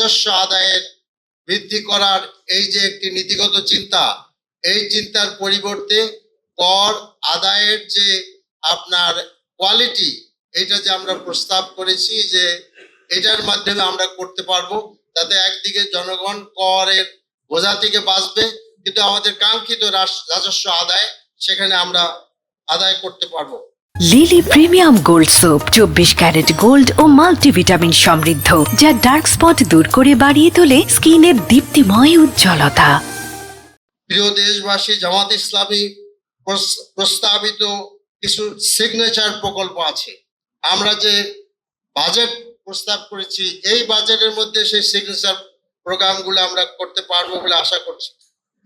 রাজস্ব আদায়ের বৃদ্ধি করার এই যে একটি নীতিগত চিন্তা, এই চিন্তার পরিবর্তে কর আদায়ের যে আপনার কোয়ালিটি, এটা যে আমরা প্রস্তাব করেছি যে এটার মাধ্যমে আমরা করতে পারবো, যাতে একদিকে জনগণ করের বোঝা থেকে বাঁচবে, কিন্তু আমাদের কাঙ্ক্ষিত রাজস্ব আদায় সেখানে আমরা আদায় করতে পারবো। Lily premium gold soap 24 carat gold ও মাল্টিভিটামিন সমৃদ্ধ, যা ডার্ক স্পট দূর করে বাড়িয়ে তোলে স্কিনের দীপ্তিময় উজ্জ্বলতা। প্রিয় দেশবাসী, জামাত ইসলামী প্রস্তাবিত কিছু সিগনেচার প্রকল্প আছে। আমরা যে বাজেট প্রস্তাব করেছি, এই বাজেটের মধ্যে সেই সিগনেচার প্রোগ্রামগুলো আমরা করতে পারবো বলে আশা করছি।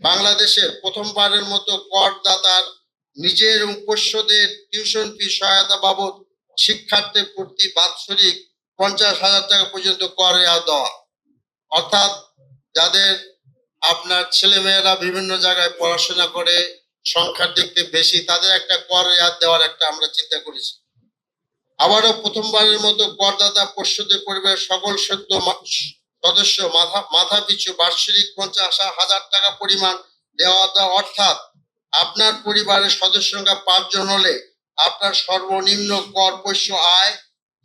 বাংলাদেশের প্রথমবারের মতো করদাতার নিজের এবং পোষ্যদের টিউশন ফি সহায়তা বাবদ শিক্ষার্থীর প্রতি বাৎসরিক 50,000 টাকা পর্যন্ত কর রেয়াত দেওয়া, অর্থাৎ যাদের আপনার ছেলেমেয়েরা বিভিন্ন জায়গায় পড়াশোনা করে, সংখ্যার দিক থেকে বেশি, তাদের একটা কর রেয়াত দেওয়ার একটা আমরা চিন্তা করেছি। আবারও প্রথমবারের মতো করদাতা পোষ্যদের পরিবারের সকল সদস্য মাথা পিছু বার্ষিক 50,000 টাকা পরিমাণ দেওয়া, অর্থাৎ আপনার পরিবারের সদস্য সংখ্যা 5 জন হলে আপনার সর্বনিম্ন কর পোষ্য আয়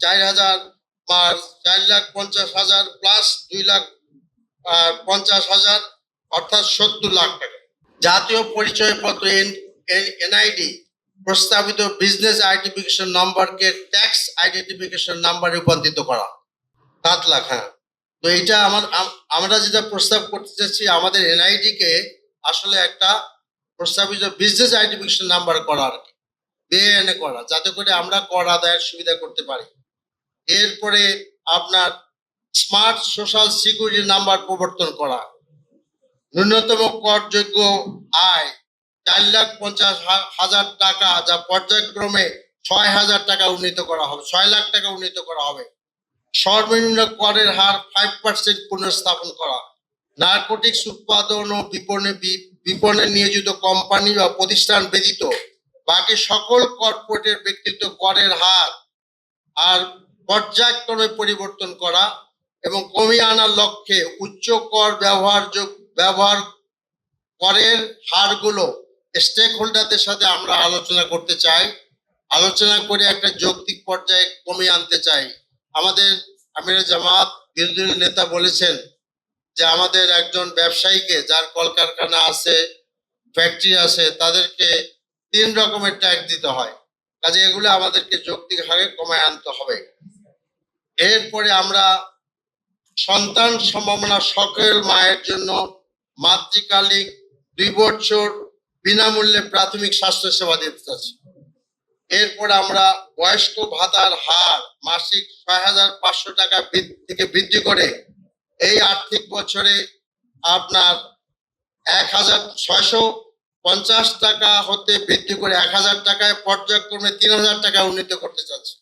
4,50,000 প্লাস 2,50,000, অর্থাৎ 70 লাখ টাকা। জাতীয় পরিচয়পত্র এনআইডি প্রস্তাবিত বিজনেস আইডেন্টিফিকেশন নাম্বারকে ট্যাক্স আইডেন্টিফিকেশন নাম্বারে রূপান্তরিত করা 7 লাখ। হ্যাঁ, তো এইটা আমরা যেটা প্রস্তাব করতে চাচ্ছি, আমাদের এনআইডি কে আসলে একটা প্রস্তাবিত বিজনেস আইডেন্টিফিকেশন নাম্বার করা, আর কি বিএএনএ করা, যাতে করে আমরা কর আদায়ের সুবিধা করতে পারি। এরপরে আপনার স্মার্ট সোশ্যাল সিকিউরিটি নাম্বার প্রবর্তন করা, ন্যূনতম করযোগ্য আয় 4,50,000 টাকা, যা পর্যায়ক্রমে 6,000 টাকা উন্নীত করা হবে, 6 লাখ টাকা উন্নীত করা হবে। সর্বনিম্ন করের হার 5% পুনঃস্থাপন করা। নারকোটিক্স উৎপাদন ও বিপণনে নিয়োজিত কোম্পানি বা প্রতিষ্ঠান ব্যতীত বাকি সকল কর্পোরেটের ব্যক্তিত্ব করের হার আর পর্যায়ক্রমে পরিবর্তন করা এবং কমিয়ে আনার লক্ষ্যে উচ্চ কর ব্যবহার করের হারগুলো স্টেক হোল্ডারদের সাথে আমরা আলোচনা করতে চাই, আলোচনা করে একটা যৌক্তিক পর্যায়ে কমিয়ে আনতে চাই। আমাদের আমিরে জামাত বিরোধী নেতা বলেছেন যে আমাদের একজন ব্যবসায়ীকে, যার কলকারখানা আছে, ফ্যাক্টরি আছে, তাদেরকে 3 রকমের ট্যাক্স দিতে হয়, কাজে এগুলো আমাদেরকে যৌক্তিক হারে কমায় আনতে হবে। এরপরে আমরা সন্তান সম্ভাবনা সকল মায়ের জন্য মাতৃকালীন 2 বছর বিনামূল্যে প্রাথমিক স্বাস্থ্য সেবা দিতে চাচ্ছি। এরপর আমরা বয়স্ক ভাতার হার মাসিক 6,500 টাকা থেকে বৃদ্ধি করে এই আর্থিক বছরে আপনার 1,650 টাকা হতে বৃদ্ধি করে 1,000 টাকায়, পর্যায়ক্রমে 3,000 টাকা উন্নীত করতে চাচ্ছি।